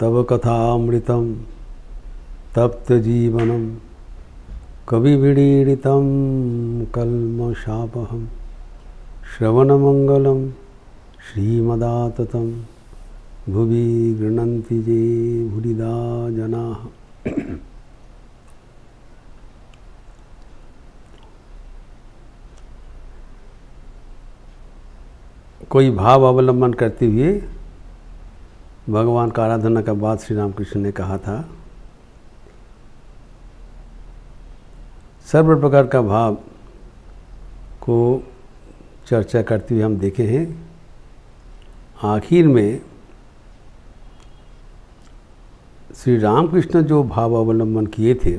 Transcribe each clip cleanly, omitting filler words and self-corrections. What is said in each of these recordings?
तव कथामृतं तप्तजीवनं कविविडीडितं कल्मषापहं श्रवणमंगलं श्रीमदाततं भुवि गृह्णन्ति ये भूरिदा जनाः। कोई भाव अवलंबन करते हुए भगवान का आराधना का बाद श्री रामकृष्ण ने कहा था, सर्व प्रकार का भाव को चर्चा करते हुए हम देखे हैं। आखिर में श्री रामकृष्ण जो भाव अवलंबन किए थे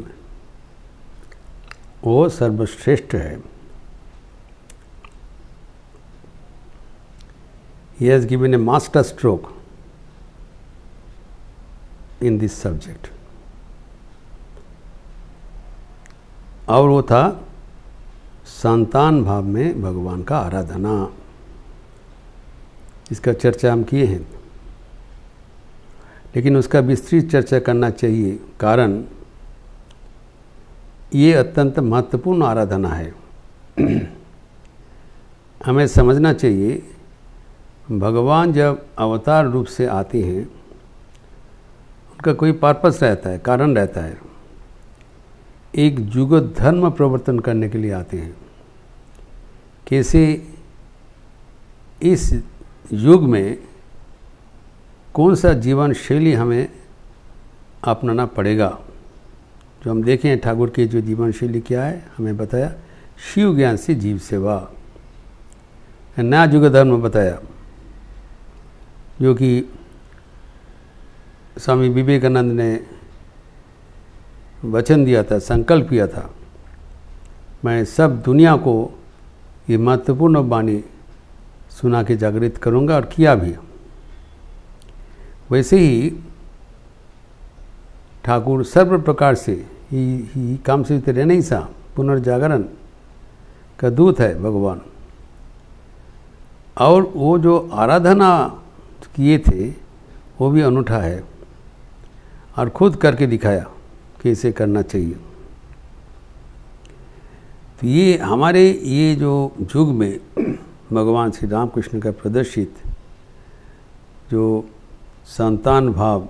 वो सर्वश्रेष्ठ है। He has given a master stroke in this subject. और वो था संतान भाव में भगवान का आराधना। इसका चर्चा हम किए हैं, लेकिन उसका विस्तृत चर्चा करना चाहिए, कारण ये अत्यंत महत्वपूर्ण आराधना है। हमें समझना चाहिए, भगवान जब अवतार रूप से आते हैं उनका कोई पर्पस रहता है, कारण रहता है। एक युग धर्म प्रवर्तन करने के लिए आते हैं। कैसे इस युग में कौन सा जीवन शैली हमें अपनाना पड़ेगा। जो हम देखें ठाकुर की जो जीवन शैली क्या है, हमें बताया शिव ज्ञान से जीव सेवा, नया युग धर्म बताया, जो कि स्वामी विवेकानंद ने वचन दिया था, संकल्प किया था, मैं सब दुनिया को ये महत्वपूर्ण वाणी सुना के जागृत करूंगा, और किया भी। वैसे ही ठाकुर सर्व प्रकार से ही काम से रहने ही सा पुनर्जागरण का दूत है भगवान। और वो जो आराधना किए थे वो भी अनूठा है, और खुद करके दिखाया कि इसे करना चाहिए। तो ये हमारे ये जो युग में भगवान श्री रामकृष्ण का प्रदर्शित जो संतान भाव,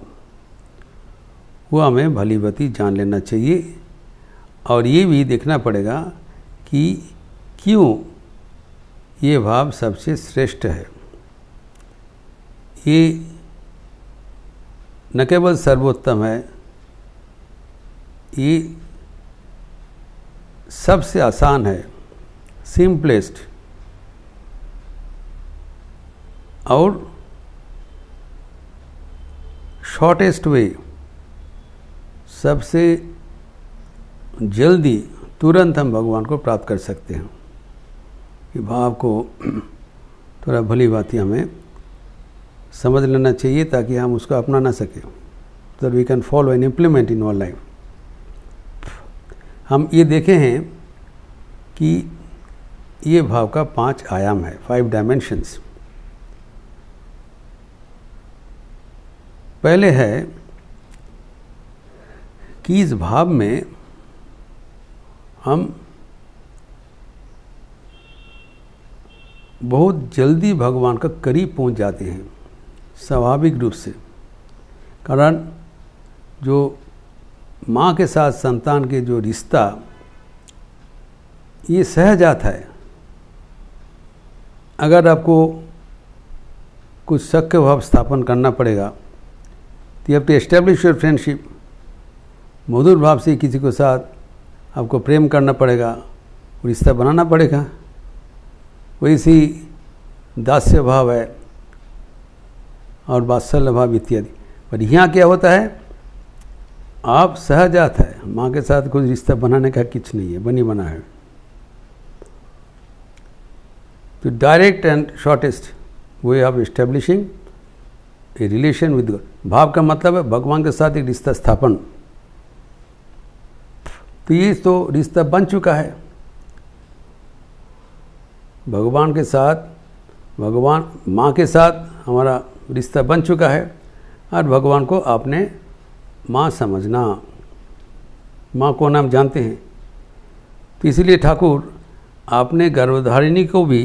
वो हमें भली भांति जान लेना चाहिए, और ये भी देखना पड़ेगा कि क्यों ये भाव सबसे श्रेष्ठ है। ये न केवल सर्वोत्तम है, ये सबसे आसान है, सिंपलेस्ट, और शॉर्टेस्ट वे, सबसे जल्दी तुरंत हम भगवान को प्राप्त कर सकते हैं। ये भाव को थोड़ा भली भांति हमें समझ लेना चाहिए, ताकि हम उसको अपना ना सकें, so that we can follow and implement in our life। हम ये देखे हैं कि ये भाव का 5 आयाम है, 5 डायमेंशंस। पहले है कि इस भाव में हम बहुत जल्दी भगवान का करीब पहुंच जाते हैं, स्वाभाविक रूप से। कारण जो माँ के साथ संतान के जो रिश्ता, ये सहजात है। अगर आपको कुछ सख्य भाव स्थापन करना पड़ेगा, तो you have to establish your friendship. मधुर भाव से किसी को साथ आपको प्रेम करना पड़ेगा, रिश्ता बनाना पड़ेगा। वैसी दास्य भाव है और वात्सल्य भाव इत्यादि। पर यहाँ क्या होता है, आप सहजात है, माँ के साथ कुछ रिश्ता बनाने का कुछ नहीं है, बनी बना है। तो direct and shortest way of establishing A relation with God. भाव का मतलब है भगवान के साथ एक रिश्ता स्थापन। तो ये तो रिश्ता बन चुका है भगवान के साथ, भगवान माँ के साथ हमारा रिश्ता बन चुका है। और भगवान को आपने माँ समझना। माँ को नाम जानते हैं, तो इसलिए ठाकुर आपने गर्भधारिणी को भी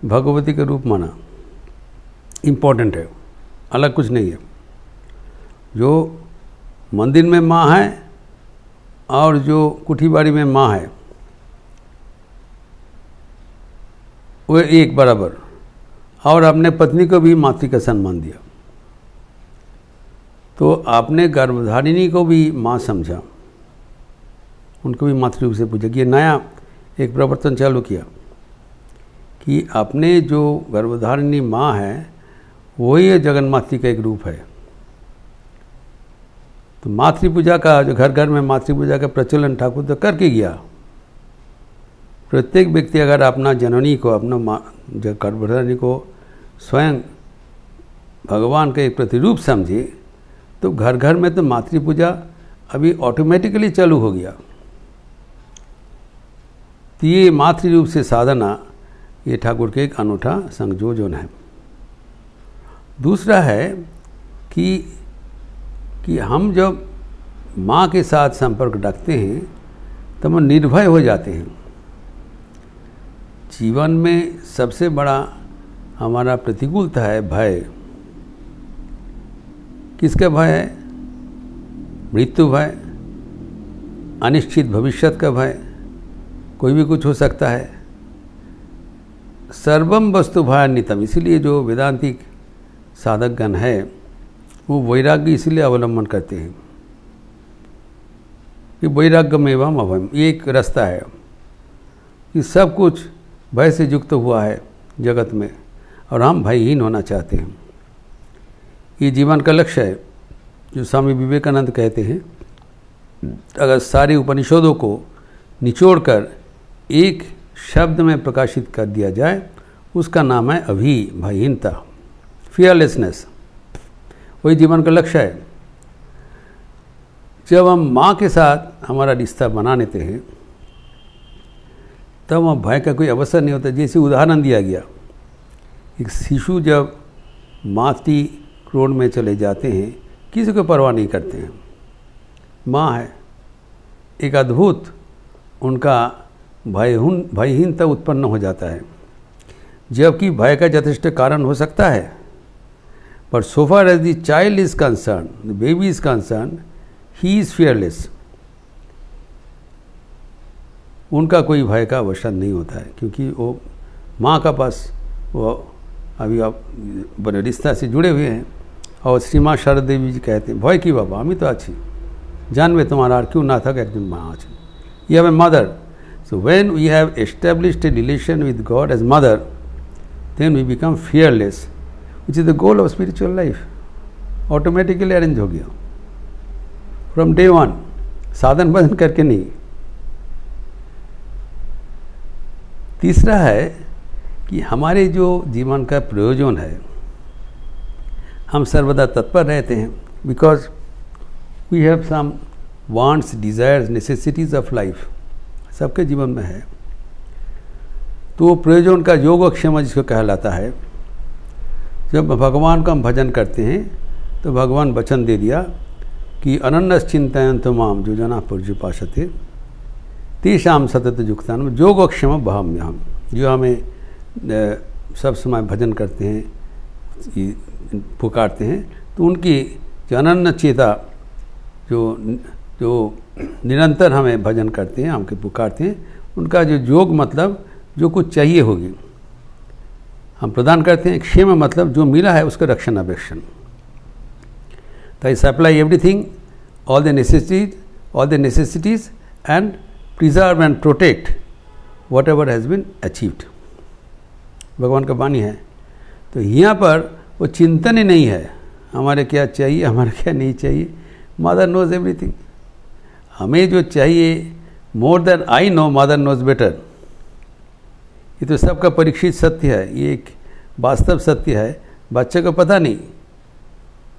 भगवती का रूप माना। इम्पोर्टेंट है, अलग कुछ नहीं है। जो मंदिर में माँ है और जो कुठीबाड़ी में माँ है वो एक बराबर, और आपने पत्नी को भी मातृ का सम्मान दिया। तो आपने गर्भधारिणी को भी माँ समझा, उनको भी मातृ रूप से पूजा। ये नया एक प्रवर्तन चालू किया कि आपने जो गर्भधारिणी माँ है वही जगन्मातृ का एक रूप है। तो मातृ पूजा का जो घर घर में मातृ पूजा का प्रचलन ठाकुर तो करके गया। प्रत्येक व्यक्ति अगर अपना जननी को, अपना गर्भधारिणी को स्वयं भगवान का एक प्रतिरूप समझे तो घर घर में तो मातृ पूजा अभी ऑटोमेटिकली चालू हो गया। तो ये मातृ रूप से साधना ये ठाकुर के एक अनूठा संयोजन है। दूसरा है कि हम जब माँ के साथ संपर्क रखते हैं तो हम निर्भय हो जाते हैं। जीवन में सबसे बड़ा हमारा प्रतिकूलता है भय। किसका भय है? मृत्यु भय, अनिश्चित भविष्य का भय, कोई भी कुछ हो सकता है। सर्वम वस्तु भयान्वितम, इसीलिए जो वेदांतिक साधकगण है वो वैराग्य इसलिए अवलंबन करते हैं कि वैराग्यमेवम अभयम, ये एक रास्ता है कि सब कुछ भय से युक्त हुआ है जगत में और हम भयहीन होना चाहते हैं। ये जीवन का लक्ष्य है। जो स्वामी विवेकानंद कहते हैं, अगर सारे उपनिषदों को निचोड़कर एक शब्द में प्रकाशित कर दिया जाए उसका नाम है भयहीनता, फियरलेसनेस। वही जीवन का लक्ष्य है। जब हम माँ के साथ हमारा रिश्ता बना लेते हैं तब वहाँ भय का कोई अवसर नहीं होता। जैसे उदाहरण दिया गया, एक शिशु जब मातृ क्रोध में चले जाते हैं किसी को परवाह नहीं करते हैं, माँ है। एक अद्भुत उनका भयहीनता उत्पन्न हो जाता है, जबकि भय का यथेष्ट कारण हो सकता है। पर so far as the child is concerned, the baby is concerned, he is fearless. उनका कोई भय का अवसर नहीं होता है, क्योंकि वो माँ का पास वो अभी आप बड़े रिश्ता से जुड़े हुए हैं। और श्री माँ शारदा देवी जी कहते हैं, भय की बाबा हमें तो अच्छी जानवे तुम्हारा और क्यों ना था कि एकदम माँ अच्छी। You have a mother, so when we have established a relation with God as mother, then we become fearless, which is the goal of spiritual life. Automatically arrange हो गया फ्रॉम डे वन, साधन भजन करके नहीं। तीसरा है कि हमारे जो जीवन का प्रयोजन है हम सर्वदा तत्पर रहते हैं, because we have some wants, desires, necessities of life, सबके जीवन में है। तो प्रयोजन का योगक्षेम जिसको कहलाता है। जब भगवान का हम भजन करते हैं तो भगवान वचन दे दिया कि अनन्यश्चिन्तयन्तु माम जो जना पर्युपासते तेषां सतत युक्तान योगक्षेम बहम्यहम्। जो हमें सब समय भजन करते हैं, पुकारते हैं, तो उनकी जो अनन्य चेता जो निरंतर हमें भजन करते हैं, हमके पुकारते हैं, उनका जो योग मतलब जो कुछ चाहिए होगी हम प्रदान करते हैं। क्षेम मतलब जो मिला है उसका रक्षण अपेक्षण। तो I supply everything, all the necessities and preserve and protect whatever has been achieved. भगवान का वाणी है। तो यहाँ पर वो चिंतन ही नहीं है हमारे क्या चाहिए, हमारे क्या नहीं चाहिए। Mother knows everything. हमें जो चाहिए more than I know, mother knows better. ये तो सबका परीक्षित सत्य है, ये एक वास्तव सत्य है। बच्चे को पता नहीं।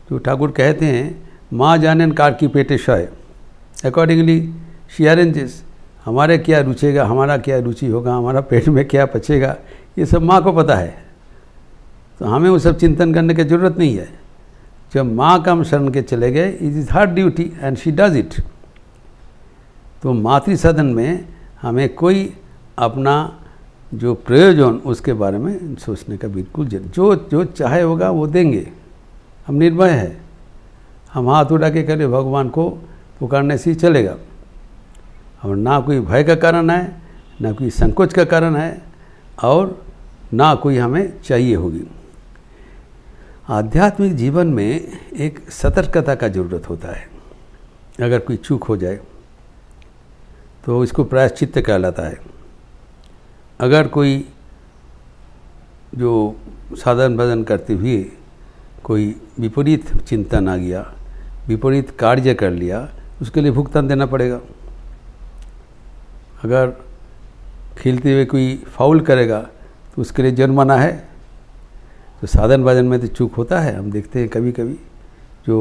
जो ठाकुर कहते हैं माँ जाने कार की पेटे शय, अकॉर्डिंगली शी अरेंजेस। हमारे क्या रुचेगा, हमारा क्या रुचि होगा, हमारा पेट में क्या पचेगा, ये सब माँ को पता है। तो हमें वो सब चिंतन करने की ज़रूरत नहीं है। जब माँ का हम शरण के चले गए, it is her duty and she does it. तो मातृ सदन में हमें कोई अपना जो प्रयोजन उसके बारे में सोचने का बिल्कुल जो चाहे होगा वो देंगे, हम निर्भय है। हम हाथ उठा के करें भगवान को पुकारने से ही चलेगा, और ना कोई भय का कारण है, ना कोई संकोच का कारण है, और ना कोई हमें चाहिए होगी। आध्यात्मिक जीवन में एक सतर्कता का ज़रूरत होता है। अगर कोई चूक हो जाए तो इसको प्रायश्चित्त कहलाता है। अगर कोई जो साधन भजन करते हुए कोई विपरीत चिंतन आ गया, विपरीत कार्य कर लिया, उसके लिए भुगतान देना पड़ेगा। अगर खेलते हुए कोई फाउल करेगा तो उसके लिए जुर्माना है। तो साधन भजन में तो चूक होता है, हम देखते हैं कभी कभी जो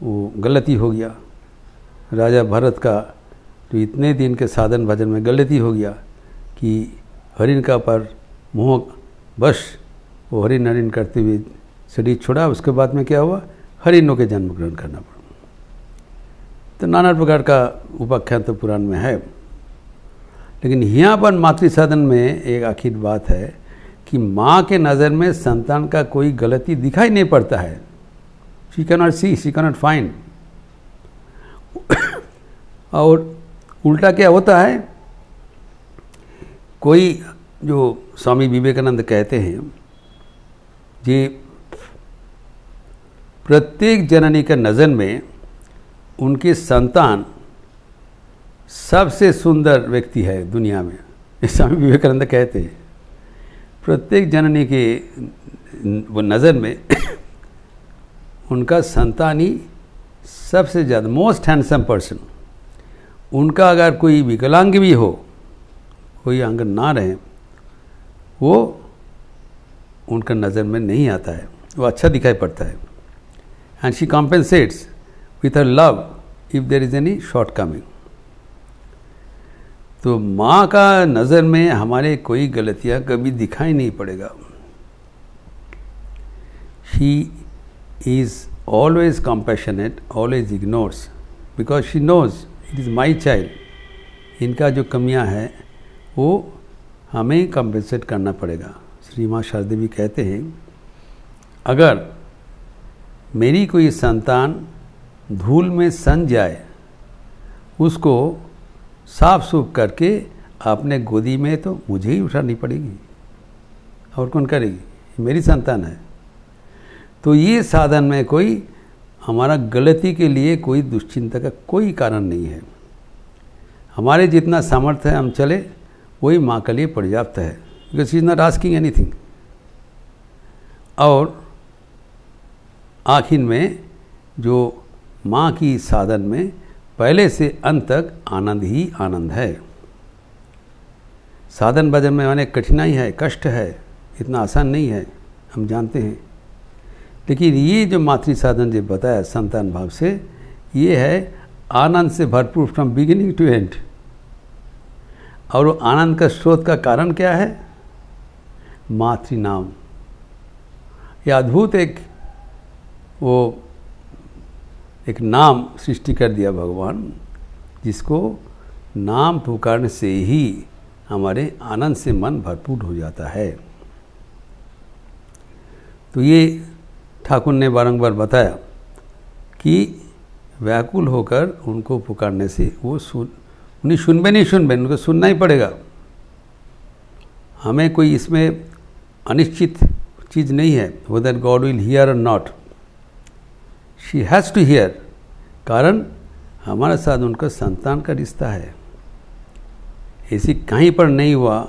वो गलती हो गया। राजा भरत का जो इतने दिन के साधन भजन में गलती हो गया कि हरिण का पर मोह बश वो हरिण करते हुए शरीर छोड़ा। उसके बाद में क्या हुआ, हरिणों के जन्म ग्रहण करना पड़ा। तो नाना प्रकार का उपाख्यान तो पुराण में है। लेकिन यहाँ पर मातृ साधन में एक आखिर बात है कि माँ के नज़र में संतान का कोई गलती दिखाई नहीं पड़ता है। She cannot see, she cannot find. और उल्टा क्या होता है, कोई जो स्वामी विवेकानंद कहते हैं कि प्रत्येक जननी के नज़र में उनके संतान सबसे सुंदर व्यक्ति है दुनिया में। स्वामी विवेकानंद कहते हैं प्रत्येक जननी के वो नज़र में उनका संतान ही सबसे ज़्यादा मोस्ट हैंडसम पर्सन। उनका अगर कोई विकलांग भी हो, कोई अंग ना रहे, वो उनका नज़र में नहीं आता है, वो अच्छा दिखाई पड़ता है। And she compensates with her love if there is any shortcoming. तो माँ का नज़र में हमारे कोई गलतियाँ कभी दिखाई नहीं पड़ेगा। She is always compassionate, always ignores, because she knows it is my child. इनका जो कमियाँ हैं वो हमें कंपेंसेट करना पड़ेगा। श्री माँ शारदा देवी कहते हैं अगर मेरी कोई संतान धूल में सन जाए, उसको साफ सूफ करके अपने गोदी में तो मुझे ही उठानी पड़ेगी, और कौन करेगी, मेरी संतान है। तो ये साधन में कोई हमारा गलती के लिए कोई दुश्चिंता का कोई कारण नहीं है। हमारे जितना सामर्थ्य है हम चले, वही माँ के लिए पर्याप्त है, because she is not asking anything. और आखिर में जो माँ की साधन में पहले से अंत तक आनंद ही आनंद है। साधन भजन में अनेक कठिनाई है, कष्ट है, इतना आसान नहीं है, हम जानते हैं। लेकिन ये जो मातृ साधन जो बताया संतान भाव से, ये है आनंद से भरपूर फ्रॉम बिगिनिंग टू एंड। और वो आनंद का स्रोत का कारण क्या है, मातृ नाम। ये अद्भुत एक नाम सृष्टि कर दिया भगवान, जिसको नाम पुकारने से ही हमारे आनंद से मन भरपूर हो जाता है। तो ये ठाकुर ने बारंबार बताया कि व्याकुल होकर उनको पुकारने से वो उन्हें सुनबे उनको सुनना ही पड़ेगा। हमें कोई इसमें अनिश्चित चीज़ नहीं है, वेदर गॉड विल हियर और not, she has to hear. कारण हमारा साथ उनका संतान का रिश्ता है। ऐसी कहीं पर नहीं हुआ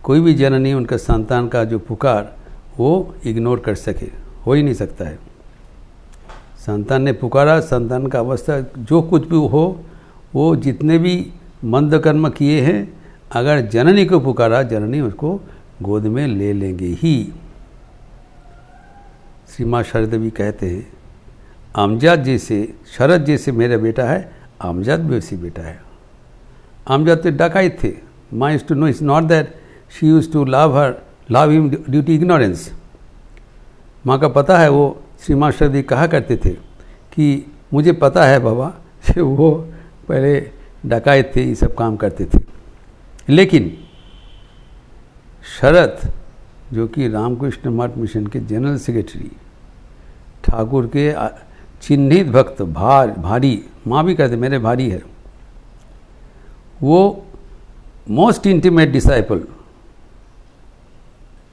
कोई भी जननी उनका संतान का जो पुकार वो इग्नोर कर सके, हो ही नहीं सकता है। संतान ने पुकारा, संतान का अवस्था जो कुछ भी हो, वो जितने भी मंद कर्म किए हैं, अगर जननी को पुकारा, जननी उसको गोद में ले लेंगे ही। श्री माँ शारदा देवी कहते हैं आमजाद जैसे, शरद जैसे मेरा बेटा है, आमजाद भी वैसी बेटा है। आमजाद तो डकायत थे। माँ used to know, it's not that she used to love him due to ignorance. माँ का पता है वो श्री मास्टर जी कहा करते थे कि मुझे पता है बाबा कि वो पहले डकायत थे, ये सब काम करते थे, लेकिन शरत जो कि रामकृष्ण मठ मिशन के जनरल सेक्रेटरी, ठाकुर के चिन्हित भक्त, भारी, माँ भी कहते मेरे भारी है, वो most intimate disciple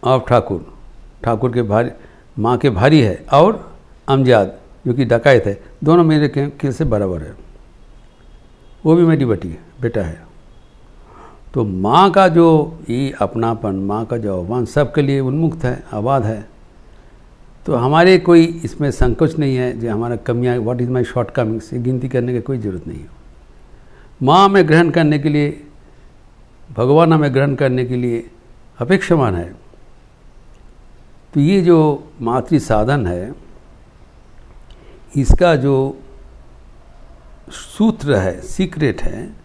of Thakur के भारी, माँ के भारी है, और अमजाद जो कि डकायत है, दोनों मेरे खेल से बराबर है, वो भी मेरी बेटा है। तो माँ का जो ये अपनापन, माँ का जो आह्वान सबके लिए उन्मुक्त है, आबाद है। तो हमारे कोई इसमें संकोच नहीं है जो हमारा कमियाँ, what is my shortcomings, ये गिनती करने की कोई ज़रूरत नहीं है। माँ हमें ग्रहण करने के लिए, भगवान हमें ग्रहण करने के लिए अपेक्षमान है। तो ये जो मातृ साधन है, इसका जो सूत्र है, सीक्रेट है,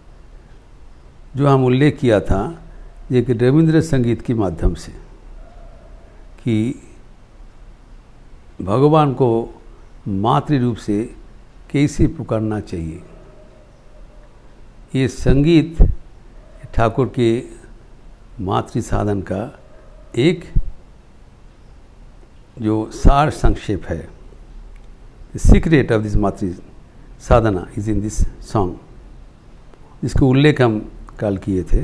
जो हम उल्लेख किया था ये कि रविंद्र संगीत के माध्यम से, कि भगवान को मातृ रूप से कैसे पुकारना चाहिए। ये संगीत ठाकुर के मातृ साधन का एक जो सार संक्षेप है। द सीक्रेट ऑफ दिस मातृ साधना इज इन दिस सॉन्ग, जिसको उल्लेख हम कल किए थे,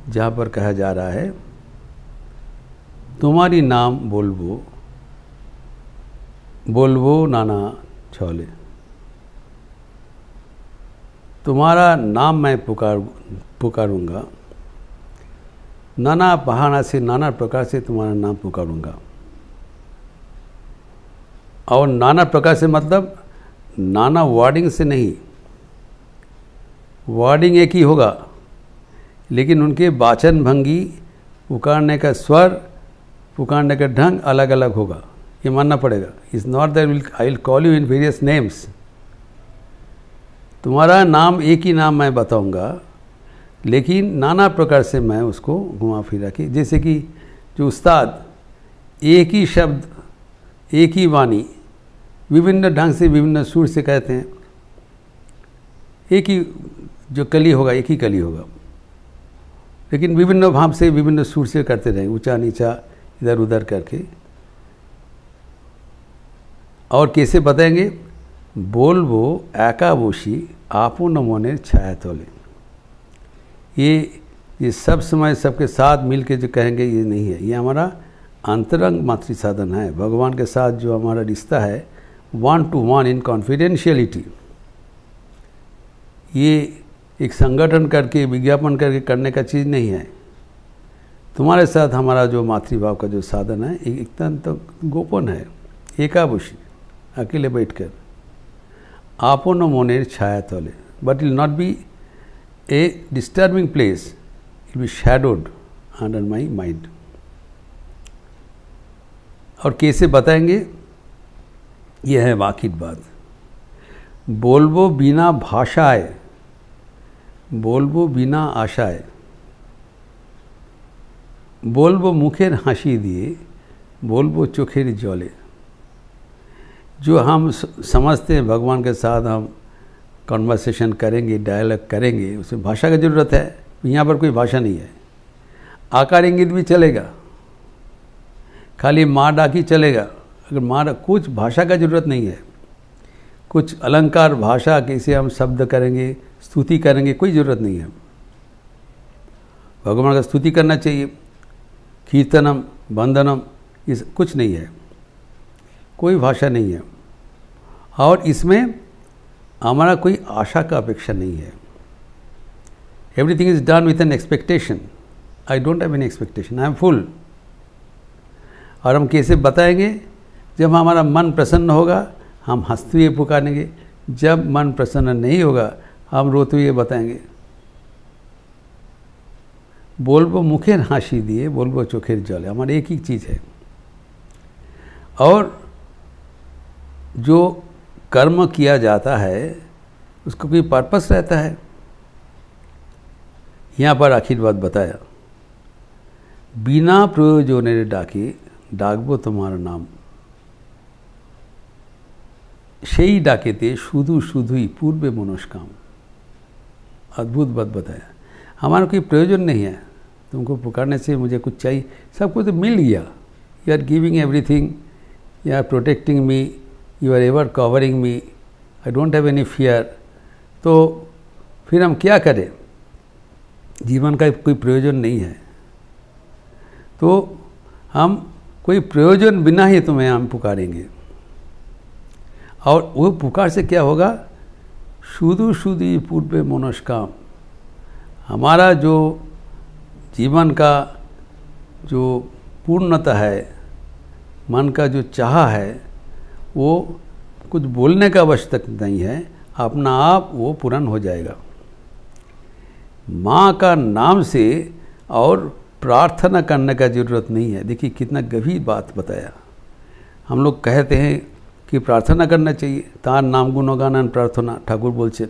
जहाँ पर कहा जा रहा है, तुम्हारी नाम बोलबो नाना छोले, तुम्हारा नाम मैं पुकारूंगा, नाना बहाना से, नाना प्रकार से तुम्हारा नाम पुकारूंगा। और नाना प्रकार से मतलब नाना वर्डिंग से नहीं, वर्डिंग एक ही होगा, लेकिन उनके वाचन भंगी, पुकारने का स्वर, पुकारने का ढंग अलग अलग होगा, ये मानना पड़ेगा। It's not that I will call you in various names, तुम्हारा नाम एक ही नाम मैं बताऊंगा, लेकिन नाना प्रकार से मैं उसको घुमा फिरा के, जैसे कि जो उस्ताद एक ही शब्द, एक ही वाणी विभिन्न ढंग से, विभिन्न सुर से कहते हैं, एक ही जो कली होगा, एक ही कली होगा, लेकिन विभिन्न भाव से, विभिन्न सुर से करते रहेंगे, ऊंचा नीचा इधर उधर करके। और कैसे बताएंगे, बोलबो एकाबोशी आपन मने छाया तोले, ये सब समय सबके साथ मिल के जो कहेंगे ये नहीं है, ये हमारा अंतरंग मातृ साधन है। भगवान के साथ जो हमारा रिश्ता है, 1 to 1 इन कॉन्फिडेंशियलिटी, ये एक संगठन करके, विज्ञापन करके करने का चीज़ नहीं है। तुम्हारे साथ हमारा जो मातृभाव का जो साधन है, एक तो गोपन है, एकाबोशी, अकेले बैठकर, आपन मोनेर छाया तले, but ill not be a disturbing place, it be shadowed under my mind. और कैसे बताएंगे, यह है वाकिट बात। बोलबो बिना भाषाए, बोलबो बिना आशाए, बोलबो मुखेर हाসि दिए, बोलबो चोखेर जले। जो हम समझते हैं भगवान के साथ हम कन्वर्सेशन करेंगे, डायलॉग करेंगे, उसमें भाषा की ज़रूरत है। यहाँ पर कोई भाषा नहीं है, आकार इंगित भी चलेगा, खाली माँ डाकी चलेगा, अगर माँ कुछ भाषा का ज़रूरत नहीं है, कुछ अलंकार भाषा कैसे हम शब्द करेंगे, स्तुति करेंगे, कोई ज़रूरत नहीं है। भगवान का स्तुति करना चाहिए, कीर्तनम वंदनम, ये कुछ नहीं है, कोई भाषा नहीं है। और इसमें हमारा कोई आशा का अपेक्षा नहीं है। Everything is done with an expectation. I don't have any expectation, I am full. और हम कैसे बताएंगे, जब हमारा मन प्रसन्न होगा हम हंसते हुए पुकारेंगे, जब मन प्रसन्न नहीं होगा हम रोते हुए बताएंगे। बोलबो मुखेर हासि दिए, बोलबो चोखेर जले, हमारी एक ही चीज़ है। और जो कर्म किया जाता है उसको कोई पर्पस रहता है। यहाँ पर आखिर बात बताया, बिना प्रयोजने डाके डाकबो तुम्हारा नाम, সেই ডাকেতে শুধু শুধুই पूर्वे मनोस्काम। अद्भुत बात बताया, हमारा कोई प्रयोजन नहीं है, तुमको पुकारने से मुझे कुछ चाहिए, सब कुछ तो मिल गया। You are giving everything, you are protecting me, you are ever covering me, I don't have any fear. तो फिर हम क्या करें? जीवन का कोई प्रयोजन नहीं है, तो हम कोई प्रयोजन बिना ही तुम्हें हम पुकारेंगे। और वो पुकार से क्या होगा? शुदु शुदि पूर्वे मनोस्काम। हमारा जो जीवन का जो पूर्णता है, मन का जो चाह है, वो कुछ बोलने का आवश्यक नहीं है, अपना आप वो पूर्ण हो जाएगा। माँ का नाम से और प्रार्थना करने का ज़रूरत नहीं है। देखिए कितना गंभीर बात बताया। हम लोग कहते हैं कि प्रार्थना करना चाहिए, तार नाम गुणगान प्रार्थना, ठाकुर बोलছেন,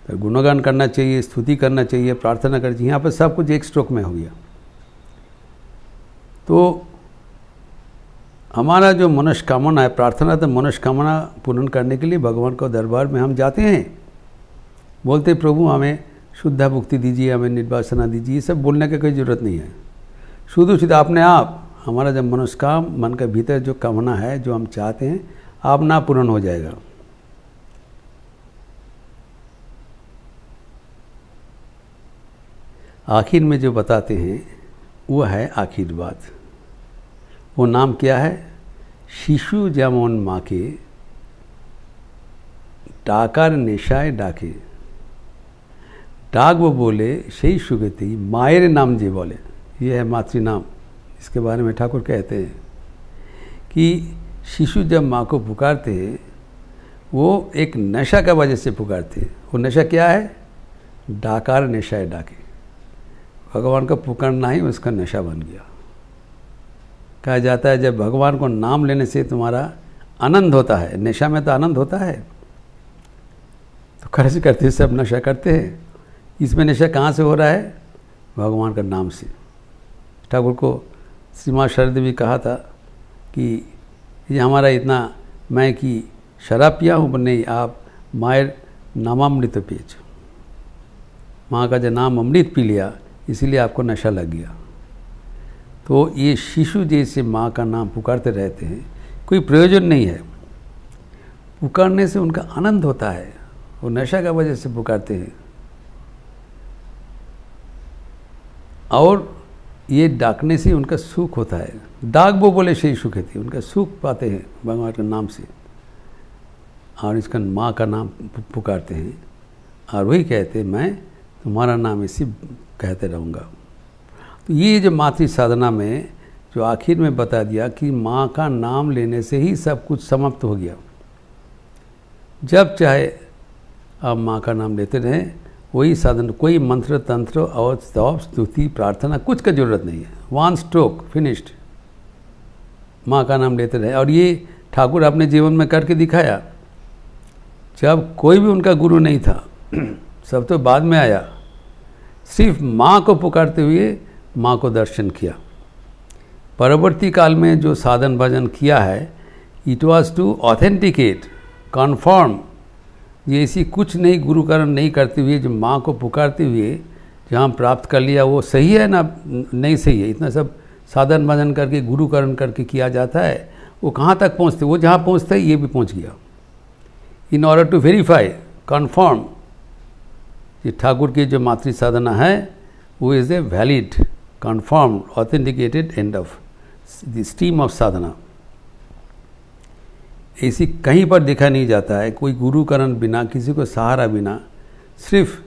तो गुणगान करना चाहिए, स्तुति करना चाहिए, प्रार्थना करना चाहिए। यहाँ पर सब कुछ एक स्ट्रोक में हो गया। तो हमारा जो मनोस्कामना है, प्रार्थना तो मनोस्कामना पूर्ण करने के लिए भगवान को दरबार में हम जाते हैं, बोलते प्रभु हमें शुद्ध मुक्ति दीजिए, हमें निर्वासना दीजिए। ये सब बोलने की कोई ज़रूरत नहीं है। शुद्ध शुद्ध अपने आप हमारा जब मनोस्काम, मन के भीतर जो कामना है, जो हम चाहते हैं, आप ना पूर्ण हो जाएगा। आखिर में जो बताते हैं वो है आखिर बात। वो नाम क्या है? शिशु যেমন মাকে ডাকার নেশায় ডাকে, ডাকবো बोले সেই সুখেতেই मायर नाम जे बोले। ये है मातृ नाम। इसके बारे में ठाकुर कहते हैं कि शिशु जब माँ को पुकारते हैं, वो एक नशा का वजह से पुकारते हैं। वो नशा क्या है? डाकार नशा डाके। भगवान का पुकारना ही उसका नशा बन गया। कहा जाता है जब भगवान को नाम लेने से तुम्हारा आनंद होता है, नशा में तो आनंद होता है, तो खर्च करते सब नशा करते हैं। इसमें नशा कहाँ से हो रहा है? भगवान का नाम से। ठाकुर को श्रीमान शरद भी कहा था कि ये हमारा इतना मैं कि शराब पिया हूँ, पर नहीं, आप मायर नामामृत पेच, माँ का जो नाम अमृत पी लिया, इसीलिए आपको नशा लग गया। तो ये शिशु जैसे माँ का नाम पुकारते रहते हैं, कोई प्रयोजन नहीं है। पुकारने से उनका आनंद होता है, वो नशा का वजह से पुकारते हैं। और ये डाकने से उनका सुख होता है। डाक वो बोले सही सुख है, उनका सुख पाते हैं भगवान के नाम से। और इसका माँ का नाम पुकारते हैं, और वही कहते हैं मैं तुम्हारा नाम इसी कहते रहूँगा। तो ये जो मातृ साधना में जो आखिर में बता दिया कि माँ का नाम लेने से ही सब कुछ समाप्त हो गया। जब चाहे आप माँ का नाम लेते रहें, वही साधन, कोई मंत्र तंत्र और स्तव स्तुति प्रार्थना कुछ का जरूरत नहीं है। वन स्ट्रोक फिनिश्ड, माँ का नाम लेते रहे। और ये ठाकुर अपने जीवन में करके दिखाया। जब कोई भी उनका गुरु नहीं था, सब तो बाद में आया, सिर्फ माँ को पुकारते हुए माँ को दर्शन किया। परवर्ती काल में जो साधन भजन किया है, it was to authenticate, confirm, ये ऐसी कुछ नहीं गुरुकरण नहीं करते हुए जो माँ को पुकारते हुए जहाँ प्राप्त कर लिया वो सही है ना नहीं सही है। इतना सब साधन भजन करके गुरुकरण करके किया जाता है, वो कहाँ तक पहुँचते? वो जहाँ पहुँचते है ये भी पहुँच गया। In order to verify, confirm, ये ठाकुर की जो मातृ साधना है वो is a valid, confirm, authenticated end of the stream of sadhana. ऐसी कहीं पर देखा नहीं जाता है कोई गुरुकरण बिना, किसी को सहारा बिना, सिर्फ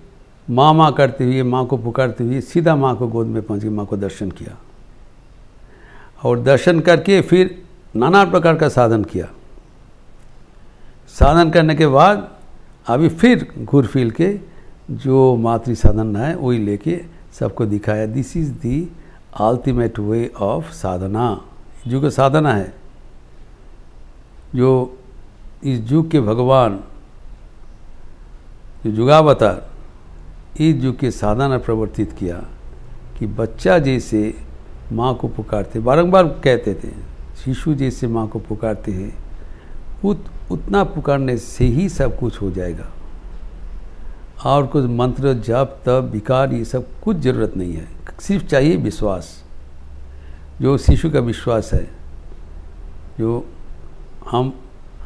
माँ माँ करते हुए, माँ को पुकारते हुए सीधा माँ को गोद में पहुँच के माँ को दर्शन किया। और दर्शन करके फिर नाना प्रकार का साधन किया। साधन करने के बाद अभी फिर घूर फिर के जो मातृ साधन है वही लेके सबको दिखाया। This is the ultimate way of sadhana. जो साधना है, जो इस युग के भगवान, जो जुगावतार, इस युग के साधना प्रवर्तित किया कि बच्चा जैसे माँ को पुकारते, बारंबार कहते थे, शिशु जैसे माँ को पुकारते हैं, उतना पुकारने से ही सब कुछ हो जाएगा। और कुछ मंत्र जप तप विकार ये सब कुछ ज़रूरत नहीं है, सिर्फ चाहिए विश्वास। जो शिशु का विश्वास है, जो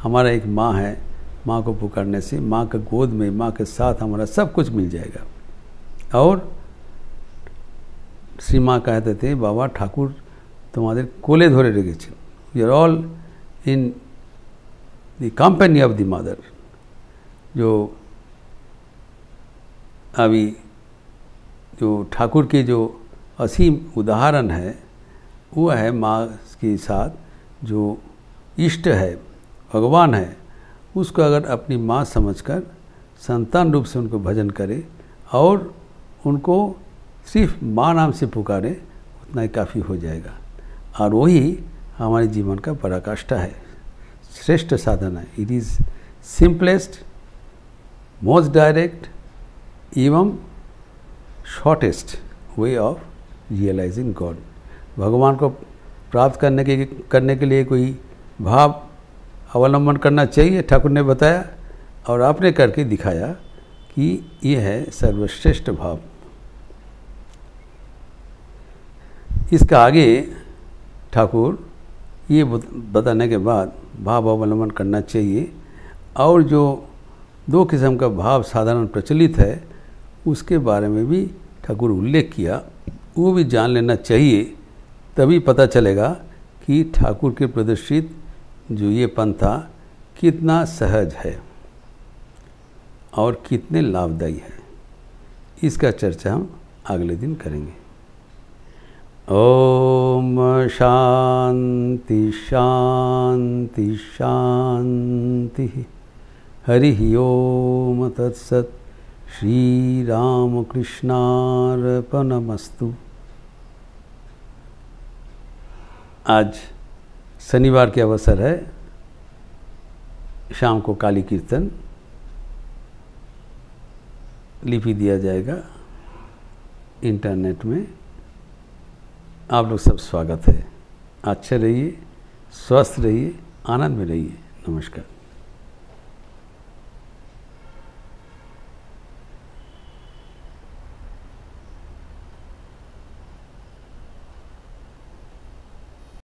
हमारा एक माँ है, माँ को पुकारने से, माँ के गोद में, माँ के साथ हमारा सब कुछ मिल जाएगा। और श्री माँ कहते थे, बाबा ठाकुर तुम्हारे कोले धरे रेगेছেন, we are all in the company of the mother. जो अभी जो ठाकुर के जो असीम उदाहरण है वो है माँ के साथ, जो इष्ट है, भगवान है, उसको अगर अपनी माँ समझकर संतान रूप से उनको भजन करे और उनको सिर्फ माँ नाम से पुकारे, उतना ही काफ़ी हो जाएगा। और वही हमारे जीवन का पराकाष्ठा है, श्रेष्ठ साधन है। It is simplest, most direct एवं shortest way of realising God. भगवान को प्राप्त करने के लिए कोई भाव अवलंबन करना चाहिए, ठाकुर ने बताया और आपने करके दिखाया कि ये है सर्वश्रेष्ठ भाव। इसका आगे ठाकुर ये बताने के बाद भाव अवलंबन करना चाहिए, और जो दो किस्म का भाव साधारण प्रचलित है उसके बारे में भी ठाकुर उल्लेख किया, वो भी जान लेना चाहिए। तभी पता चलेगा कि ठाकुर के प्रदर्शित जो ये पंथा कितना सहज है और कितने लाभदायी है। इसका चर्चा हम अगले दिन करेंगे। ओम शांति शांति शांति। हरि ओम तत्सत। श्री राम कृष्णार्पणमस्तु। आज शनिवार के अवसर है, शाम को काली कीर्तन लिपि दिया जाएगा इंटरनेट में। आप लोग सब स्वागत है। अच्छे रहिए, स्वस्थ रहिए, आनंद में रहिए। नमस्कार।